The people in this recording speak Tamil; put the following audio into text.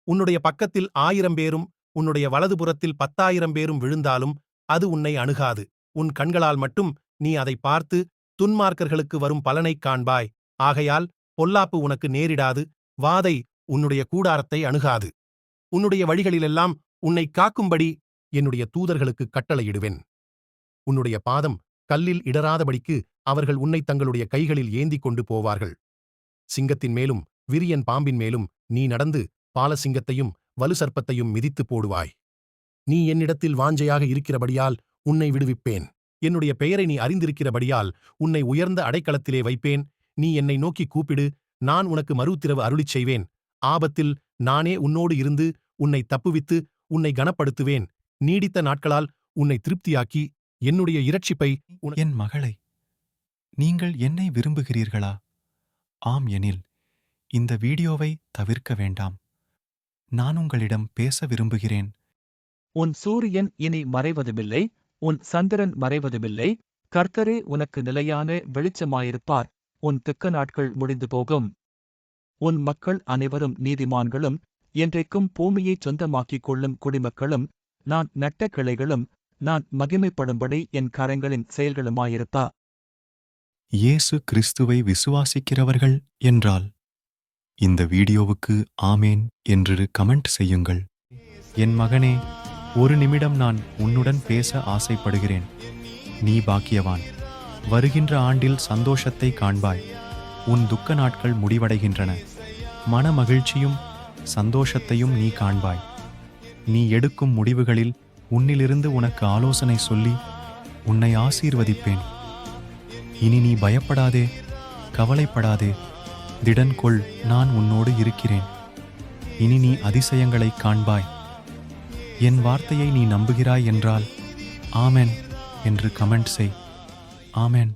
உன்னுடைய பக்கத்தில் 1000 பேரும் உன்னுடைய வலதுபுறத்தில் 10,000 பேரும் விழுந்தாலும் அது உன்னை அணுகாது. உன் கண்களால் மட்டும் நீ அதை பார்த்து துன்மார்க்கர்களுக்கு வரும் பலனைக் காண்பாய். ஆகையால் பொல்லாப்பு உனக்கு நேரிடாது, வாதை உன்னுடைய கூடாரத்தை அணுகாது. உன்னுடைய வழிகளிலெல்லாம் உன்னைக் காக்கும்படி என்னுடைய தூதர்களுக்கு கட்டளையிடுவேன். உன்னுடைய பாதம் கல்லில் இடராதபடிக்கு அவர்கள் உன்னை தங்களுடைய கைகளில் ஏந்திக் கொண்டு போவார்கள். சிங்கத்தின் மேலும் விரியன் பாம்பின் மேலும் நீ நடந்து பாலசிங்கத்தையும் வலுசர்ப்பத்தையும் மிதித்துப் போடுவாய். நீ என்னிடத்தில் வாஞ்சையாக இருக்கிறபடியால் உன்னை விடுவிப்பேன். என்னுடைய பெயரை நீ அறிந்திருக்கிறபடியால் உன்னை உயர்ந்த அடைக்கலத்திலே வைப்பேன். நீ என்னை நோக்கி கூப்பிடு, நான் உனக்கு மறுஉத்திரவு அருளிச் செய்வேன். ஆபத்தில் நானே உன்னோடு இருந்து உன்னை தப்புவித்து உன்னை கனப்படுத்துவேன். நீடித்த நாட்களால் உன்னை திருப்தியாக்கி என்னுடைய இரட்சிப்பை என் மகளை, நீங்கள் என்னை விரும்புகிறீர்களா? ஆம் எனில் இந்த வீடியோவை தவிர்க்க வேண்டாம். நான் உங்களிடம் பேச விரும்புகிறேன். உன் சூரியன் இனி மறைவதுமில்லை, உன் சந்திரன் மறைவதுமில்லை. கர்த்தரே உனக்கு நிலையான வெளிச்சமாயிருப்பார். உன் திக்க நாட்கள் முடிந்து போகும். உன் மக்கள் அனைவரும் நீதிமான்களும், என்றைக்கும் பூமியைச் சொந்தமாக்கிக் கொள்ளும் குடிமக்களும், நான் நட்ட கிளைகளும், நான் மகிமைப்படும்படி என் கரங்களின் செயல்களுமாயிருப்பா. இயேசு கிறிஸ்துவை விசுவாசிக்கிறவர்கள் என்றால் இந்த வீடியோவுக்கு ஆமேன் என்று கமெண்ட் செய்யுங்கள். என் மகனே, ஒரு நிமிடம் நான் உன்னுடன் பேச ஆசைப்படுகிறேன். நீ பாக்கியவான். வருகின்ற ஆண்டில் சந்தோஷத்தை காண்பாய். உன் துக்க நாட்கள் முடிவடைகின்றன. மன மகிழ்ச்சியும் சந்தோஷத்தையும் நீ காண்பாய். நீ எடுக்கும் முடிவுகளில் உன்னிலிருந்து உனக்கு ஆலோசனை சொல்லி உன்னை ஆசீர்வதிப்பேன். இனி நீ பயப்படாதே, கவலைப்படாதே. திடன் கொள், நான் உன்னோடு இருக்கிறேன். இனி நீ அதிசயங்களைக் காண்பாய். என் வார்த்தையை நீ நம்புகிறாய் என்றால் ஆமென் என்று கமெண்ட் செய். ஆமென்.